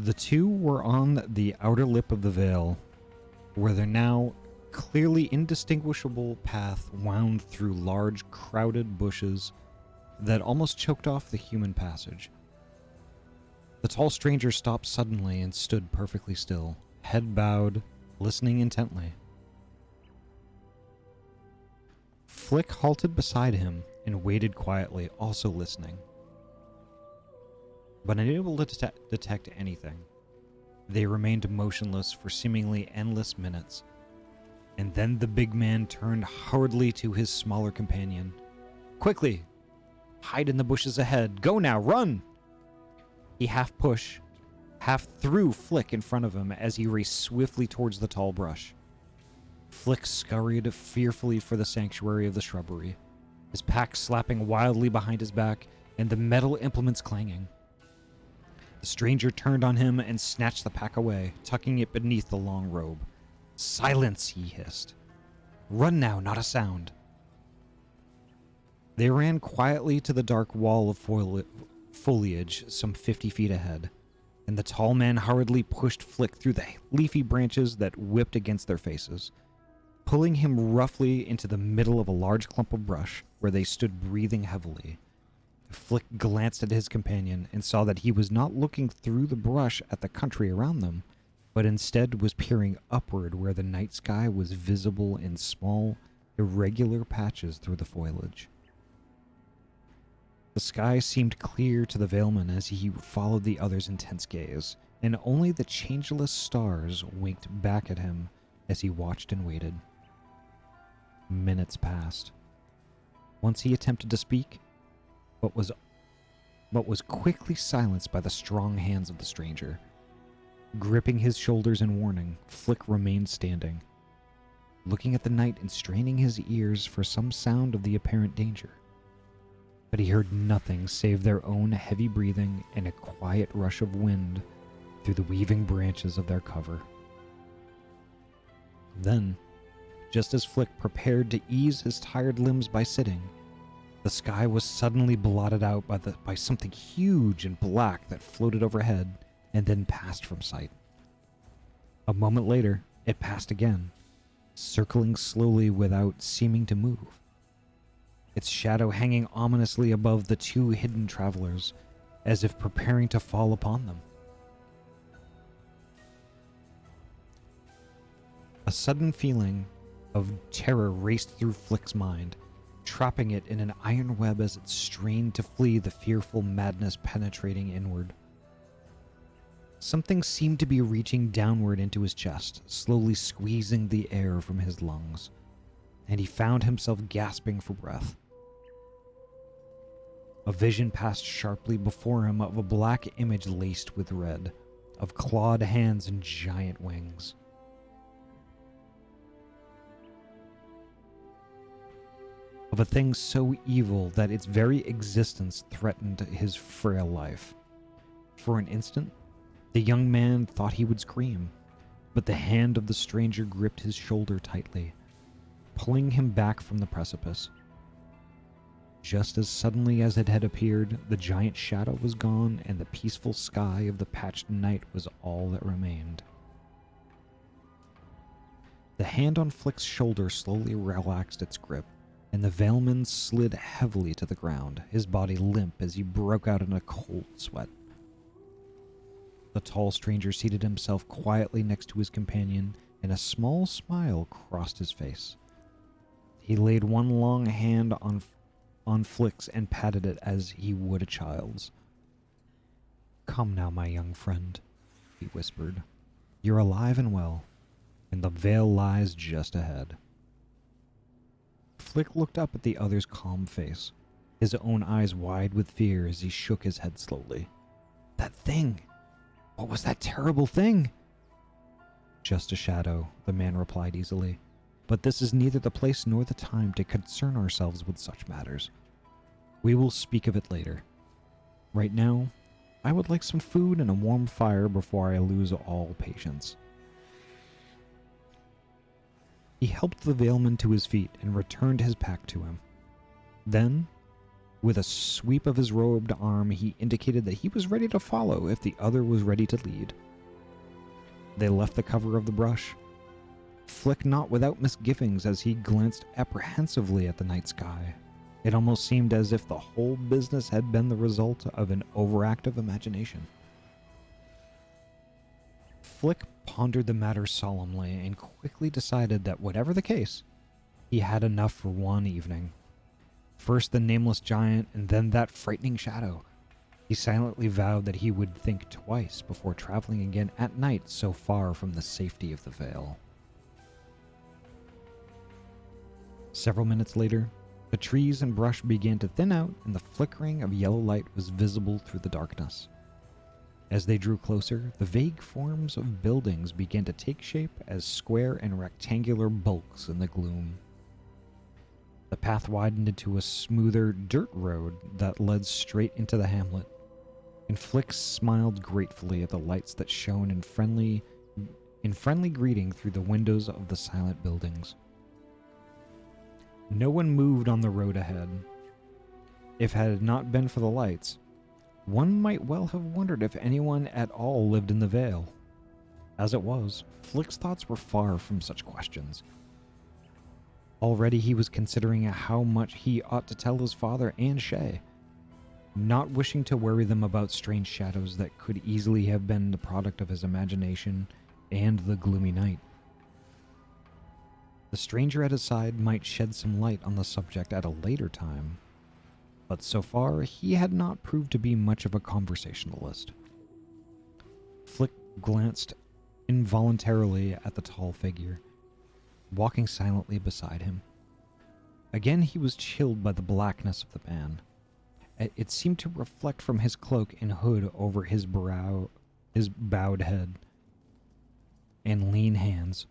The two were on the outer lip of the veil, where their now clearly indistinguishable path wound through large, crowded bushes that almost choked off the human passage. The tall stranger stopped suddenly and stood perfectly still, head bowed, listening intently. Flick halted beside him and waited quietly, also listening. But unable to detect anything, they remained motionless for seemingly endless minutes. And then the big man turned hurriedly to his smaller companion. "Quickly! Hide in the bushes ahead! Go now! Run!" He half threw Flick in front of him as he raced swiftly towards the tall brush. Flick scurried fearfully for the sanctuary of the shrubbery, his pack slapping wildly behind his back and the metal implements clanging. The stranger turned on him and snatched the pack away, tucking it beneath the long robe. "Silence!" he hissed. "Run now, not a sound." They ran quietly to the dark wall of foliage some 50 feet ahead, and the tall man hurriedly pushed Flick through the leafy branches that whipped against their faces, pulling him roughly into the middle of a large clump of brush where they stood breathing heavily. Flick glanced at his companion and saw that he was not looking through the brush at the country around them, but instead was peering upward where the night sky was visible in small, irregular patches through the foliage. The sky seemed clear to the Veilman as he followed the other's intense gaze, and only the changeless stars winked back at him as he watched and waited. Minutes passed. Once he attempted to speak, but was quickly silenced by the strong hands of the stranger. Gripping his shoulders in warning, Flick remained standing, looking at the night and straining his ears for some sound of the apparent danger. But he heard nothing save their own heavy breathing and a quiet rush of wind through the weaving branches of their cover. Then, just as Flick prepared to ease his tired limbs by sitting, the sky was suddenly blotted out by something huge and black that floated overhead and then passed from sight. A moment later, it passed again, circling slowly without seeming to move, its shadow hanging ominously above the two hidden travelers, as if preparing to fall upon them. A sudden feeling of terror raced through Flick's mind, trapping it in an iron web as it strained to flee the fearful madness penetrating inward. Something seemed to be reaching downward into his chest, slowly squeezing the air from his lungs, and he found himself gasping for breath. A vision passed sharply before him of a black image laced with red, of clawed hands and giant wings. Of a thing so evil that its very existence threatened his frail life. For an instant, the young man thought he would scream, but the hand of the stranger gripped his shoulder tightly, pulling him back from the precipice. Just as suddenly as it had appeared, the giant shadow was gone, and the peaceful sky of the patched night was all that remained. The hand on Flick's shoulder slowly relaxed its grip, and the Veilman slid heavily to the ground, his body limp as he broke out in a cold sweat. The tall stranger seated himself quietly next to his companion, and a small smile crossed his face. He laid one long hand on Flick's and patted it as he would a child's. "Come now, my young friend," he whispered. "You're alive and well, and the veil lies just ahead." Flick looked up at the other's calm face, his own eyes wide with fear as he shook his head slowly. "That thing! What was that terrible thing?" "Just a shadow," the man replied easily. "But this is neither the place nor the time to concern ourselves with such matters. We will speak of it later. Right now, I would like some food and a warm fire before I lose all patience." He helped the Veilman to his feet and returned his pack to him. Then, With a sweep of his robed arm, he indicated that he was ready to follow if the other was ready to lead. They left the cover of the brush, Flick not without misgivings as he glanced apprehensively at the night sky. It almost seemed as if the whole business had been the result of an overactive imagination. Flick pondered the matter solemnly and quickly decided that whatever the case, he had enough for one evening. First the nameless giant, and then that frightening shadow. He silently vowed that he would think twice before traveling again at night so far from the safety of the Vale. Several minutes later, the trees and brush began to thin out and the flickering of yellow light was visible through the darkness. As they drew closer, the vague forms of buildings began to take shape as square and rectangular bulks in the gloom. The path widened into a smoother dirt road that led straight into the hamlet, and Flick smiled gratefully at the lights that shone in friendly greeting through the windows of the silent buildings. No one moved on the road ahead. If it had not been for the lights, one might well have wondered if anyone at all lived in the Vale. As it was, Flick's thoughts were far from such questions. Already he was considering how much he ought to tell his father and Shay, not wishing to worry them about strange shadows that could easily have been the product of his imagination and the gloomy night. The stranger at his side might shed some light on the subject at a later time, but so far he had not proved to be much of a conversationalist. Flick glanced involuntarily at the tall figure, walking silently beside him. Again he was chilled by the blackness of the man. It seemed to reflect from his cloak and hood over his bowed head and lean hands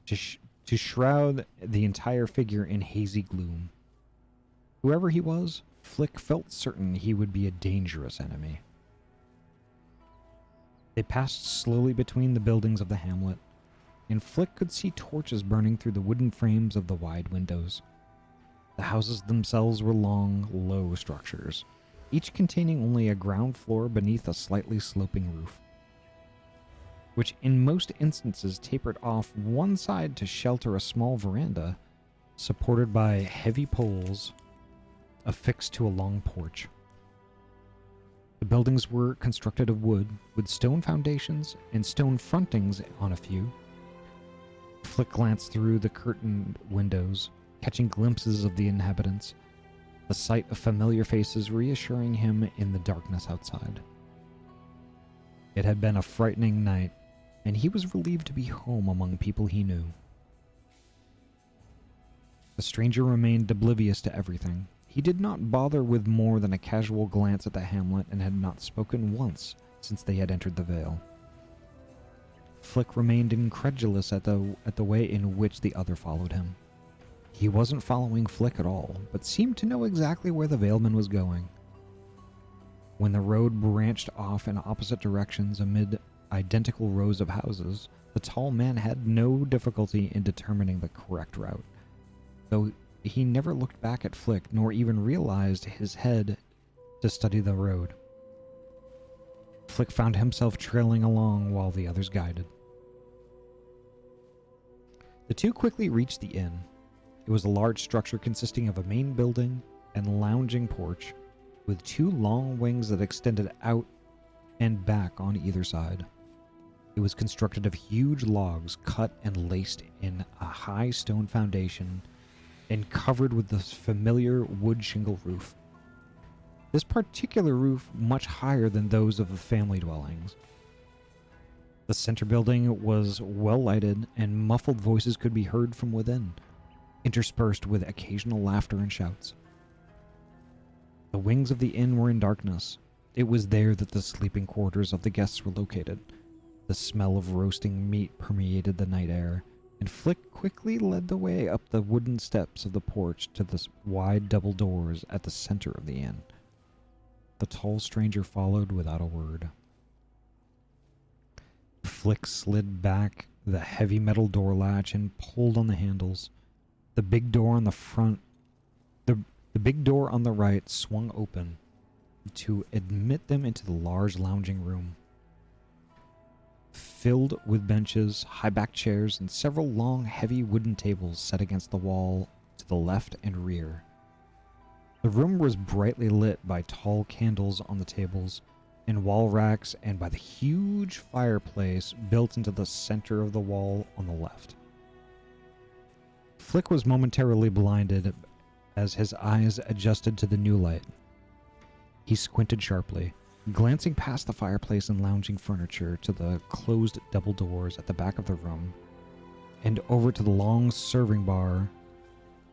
to shroud the entire figure in hazy gloom. Whoever he was, Flick felt certain he would be a dangerous enemy. They passed slowly between the buildings of the hamlet, and Flick could see torches burning through the wooden frames of the wide windows. The houses themselves were long, low structures, each containing only a ground floor beneath a slightly sloping roof, which in most instances tapered off one side to shelter a small veranda supported by heavy poles affixed to a long porch. The buildings were constructed of wood, with stone foundations and stone frontings on a few. Flick glanced through the curtained windows, catching glimpses of the inhabitants, the sight of familiar faces reassuring him in the darkness outside. It had been a frightening night, and he was relieved to be home among people he knew. The stranger remained oblivious to everything. He did not bother with more than a casual glance at the hamlet and had not spoken once since they had entered the Vale. Flick remained incredulous at the way in which the other followed him. He wasn't following Flick at all, but seemed to know exactly where the Valeman was going. When the road branched off in opposite directions amid identical rows of houses, the tall man had no difficulty in determining the correct route, though he never looked back at Flick nor even realized his head to study the road. Flick found himself trailing along while the others guided. The two quickly reached the inn. It was a large structure consisting of a main building and lounging porch, with two long wings that extended out and back on either side. It was constructed of huge logs cut and laced in a high stone foundation and covered with the familiar wood shingle roof. This particular roof much higher than those of the family dwellings. The center building was well lighted, and muffled voices could be heard from within, interspersed with occasional laughter and shouts. The wings of the inn were in darkness. It was there that the sleeping quarters of the guests were located. The smell of roasting meat permeated the night air, and Flick quickly led the way up the wooden steps of the porch to the wide double doors at the center of the inn. The tall stranger followed without a word. Flick slid back the heavy metal door latch and pulled on the handles. The big door on the front, the The big door on the right swung open to admit them into the large lounging room, filled with benches, high-backed chairs, and several long, heavy wooden tables set against the wall to the left and rear. The room was brightly lit by tall candles on the tables and wall racks and by the huge fireplace built into the center of the wall on the left. Flick was momentarily blinded as his eyes adjusted to the new light. He squinted sharply, glancing past the fireplace and lounging furniture to the closed double doors at the back of the room and over to the long serving bar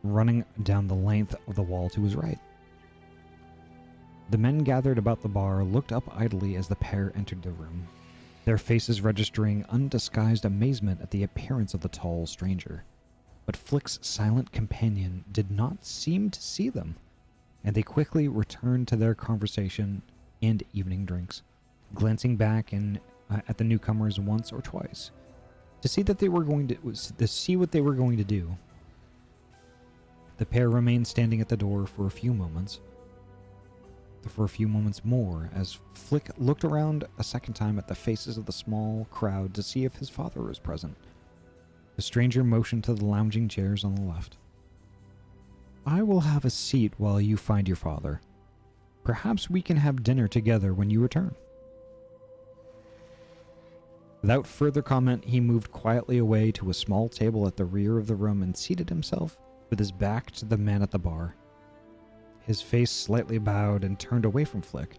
running down the length of the wall to his right. The men gathered about the bar looked up idly as the pair entered the room, their faces registering undisguised amazement at the appearance of the tall stranger. But Flick's silent companion did not seem to see them, and they quickly returned to their conversation and evening drinks, glancing back at the newcomers once or twice to see what they were going to do. The pair remained standing at the door for a few moments more, as Flick looked around a second time at the faces of the small crowd to see if his father was present. The stranger motioned to the lounging chairs on the left. "I will have a seat while you find your father. Perhaps we can have dinner together when you return." Without further comment, he moved quietly away to a small table at the rear of the room and seated himself with his back to the man at the bar. His face slightly bowed and turned away from Flick.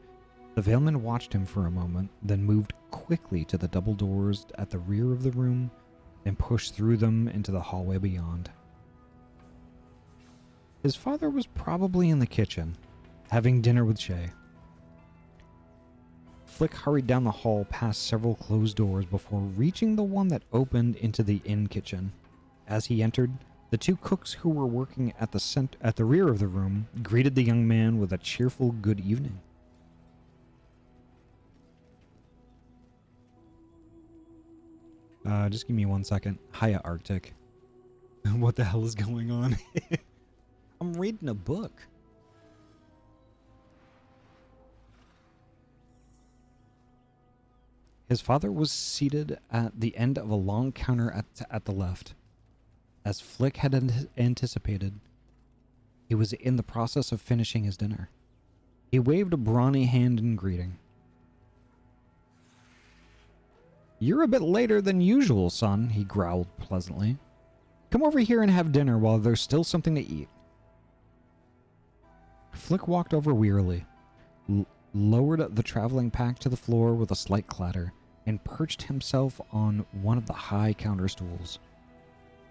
The Veilman watched him for a moment, then moved quickly to the double doors at the rear of the room and pushed through them into the hallway beyond. His father was probably in the kitchen, having dinner with Shay. Flick hurried down the hall past several closed doors before reaching the one that opened into the inn kitchen. As he entered, the two cooks who were working at the rear of the room greeted the young man with a cheerful good evening. Just give me 1 second. Hiya, Arctic. What the hell is going on? I'm reading a book. His father was seated at the end of a long counter at the left. As Flick had anticipated, he was in the process of finishing his dinner. He waved a brawny hand in greeting. "You're a bit later than usual, son," he growled pleasantly. "Come over here and have dinner while there's still something to eat." Flick walked over wearily, lowered the traveling pack to the floor with a slight clatter, and perched himself on one of the high counter stools.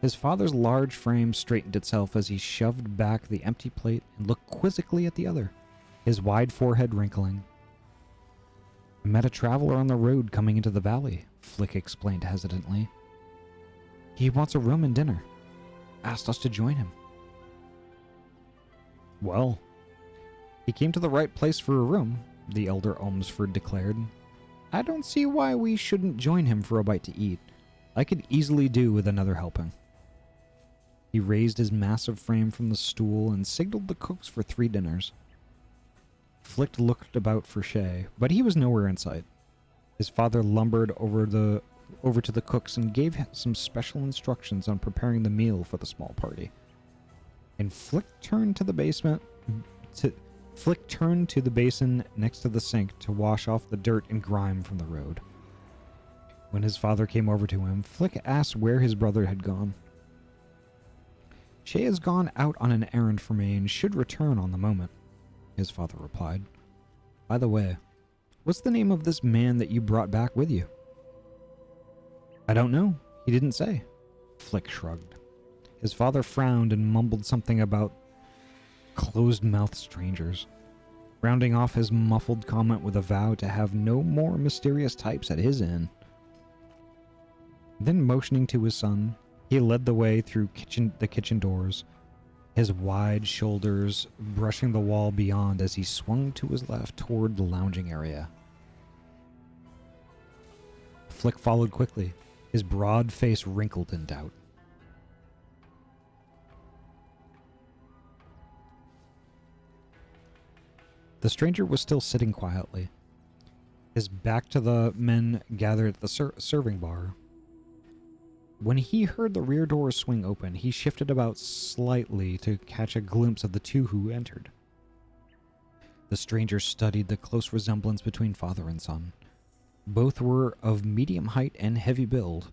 His father's large frame straightened itself as he shoved back the empty plate and looked quizzically at the other, his wide forehead wrinkling. "I met a traveler on the road coming into the valley," Flick explained hesitantly. "He wants a room and dinner. Asked us to join him." "Well, he came to the right place for a room," the elder Ohmsford declared. "I don't see why we shouldn't join him for a bite to eat. I could easily do with another helping." He raised his massive frame from the stool and signaled the cooks for 3 dinners. Flick looked about for Shay, but he was nowhere in sight. His father lumbered over to the cooks and gave some special instructions on preparing the meal for the small party. And Flick turned to the basin next to the sink to wash off the dirt and grime from the road. When his father came over to him, Flick asked where his brother had gone. "Shay has gone out on an errand for me and should return on the moment," his father replied. "By the way, what's the name of this man that you brought back with you?" "I don't know. He didn't say." Flick shrugged. His father frowned and mumbled something about closed-mouthed strangers, rounding off his muffled comment with a vow to have no more mysterious types at his inn. Then, motioning to his son, he led the way through the kitchen doors, his wide shoulders brushing the wall beyond as he swung to his left toward the lounging area. Flick followed quickly, his broad face wrinkled in doubt. The stranger was still sitting quietly, his back to the men gathered at the serving bar. When he heard the rear door swing open, he shifted about slightly to catch a glimpse of the two who entered. The stranger studied the close resemblance between father and son. Both were of medium height and heavy build,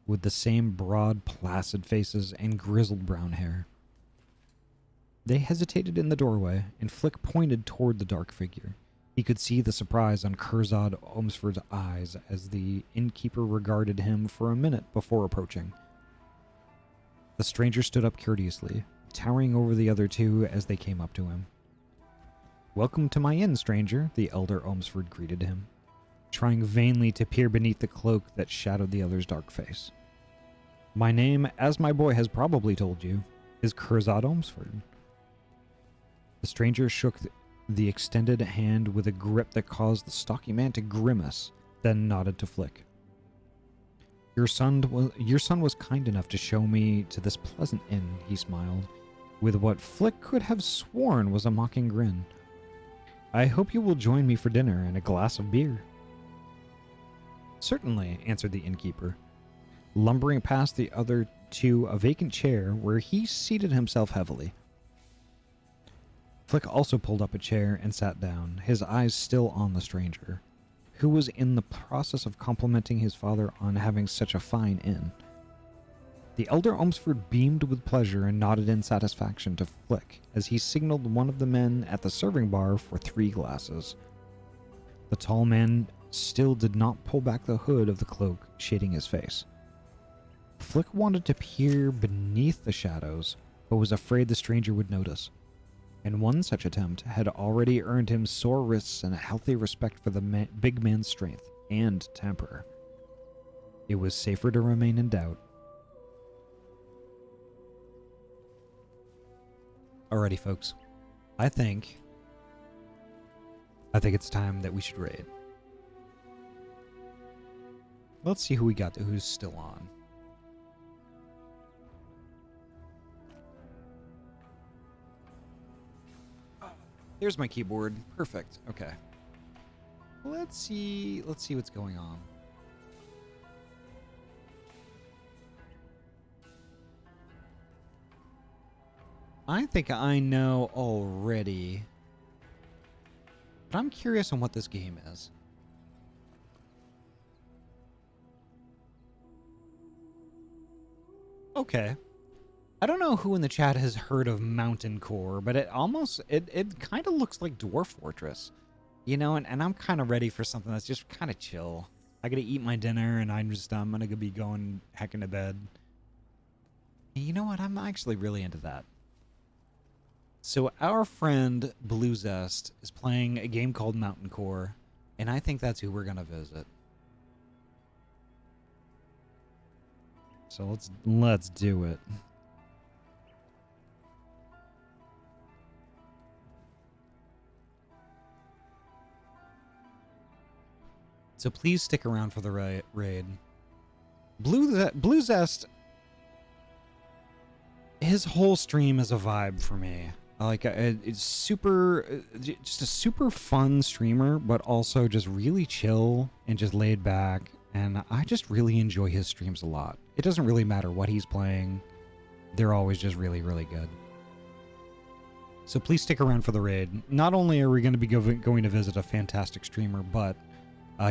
with the same broad, placid faces and grizzled brown hair. They hesitated in the doorway, and Flick pointed toward the dark figure. He could see the surprise on Curzon Omsford's eyes as the innkeeper regarded him for a minute before approaching. The stranger stood up courteously, towering over the other two as they came up to him. "Welcome to my inn, stranger," the elder Omsford greeted him, trying vainly to peer beneath the cloak that shadowed the other's dark face. "My name, as my boy has probably told you, is Curzon Omsford." The stranger shook the extended hand with a grip that caused the stocky man to grimace, then nodded to Flick. Your son was kind enough to show me to this pleasant inn," he smiled, with what Flick could have sworn was a mocking grin. "I hope you will join me for dinner and a glass of beer." "Certainly," answered the innkeeper, lumbering past the other to a vacant chair where he seated himself heavily. Flick also pulled up a chair and sat down, his eyes still on the stranger, who was in the process of complimenting his father on having such a fine inn. The elder Omsford beamed with pleasure and nodded in satisfaction to Flick as he signaled one of the men at the serving bar for 3 glasses. The tall man still did not pull back the hood of the cloak, shading his face. Flick wanted to peer beneath the shadows, but was afraid the stranger would notice. And one such attempt had already earned him sore wrists and a healthy respect for the big man's strength and temper. It was safer to remain in doubt. Alrighty, folks. I think it's time that we should raid. Let's see who we got, who's still on. There's my keyboard. Perfect. Okay. Let's see what's going on. I think I know already, but I'm curious on what this game is. Okay. I don't know who in the chat has heard of Mountain Core, but it kind of looks like Dwarf Fortress, you know, and I'm kind of ready for something that's just kind of chill. I gotta eat my dinner, and I'm gonna be going hecking to bed. And you know what? I'm actually really into that. So our friend Blue Zest is playing a game called Mountain Core, and I think that's who we're gonna visit. So let's do it. So please stick around for the raid. Blue Zest, his whole stream is a vibe for me. Like, it's just a super fun streamer, but also just really chill and just laid back. And I just really enjoy his streams a lot. It doesn't really matter what he's playing. They're always just really, really good. So please stick around for the raid. Not only are we going to be going to visit a fantastic streamer, but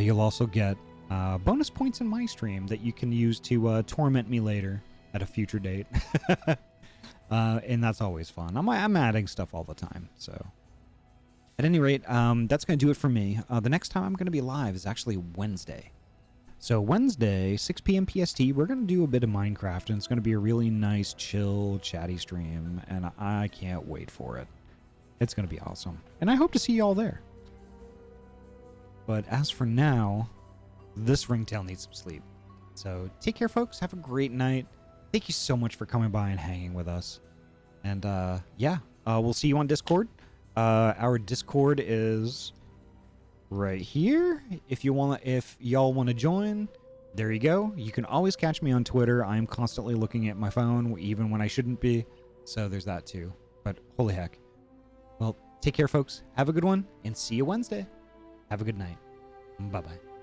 you'll also get bonus points in my stream that you can use to torment me later at a future date. And that's always fun. I'm adding stuff all the time. So at any rate, that's going to do it for me. The next time I'm going to be live is actually Wednesday. So Wednesday, 6 p.m. PST, we're going to do a bit of Minecraft, and it's going to be a really nice, chill, chatty stream, and I can't wait for it. It's going to be awesome. And I hope to see you all there. But as for now, this ringtail needs some sleep. So take care, folks. Have a great night. Thank you so much for coming by and hanging with us. And yeah, we'll see you on Discord. Our Discord is right here. If y'all want to join, there you go. You can always catch me on Twitter. I'm constantly looking at my phone, even when I shouldn't be. So there's that too. But holy heck. Well, Take care, folks. Have a good one, and see you Wednesday. Have a good night. Bye-bye.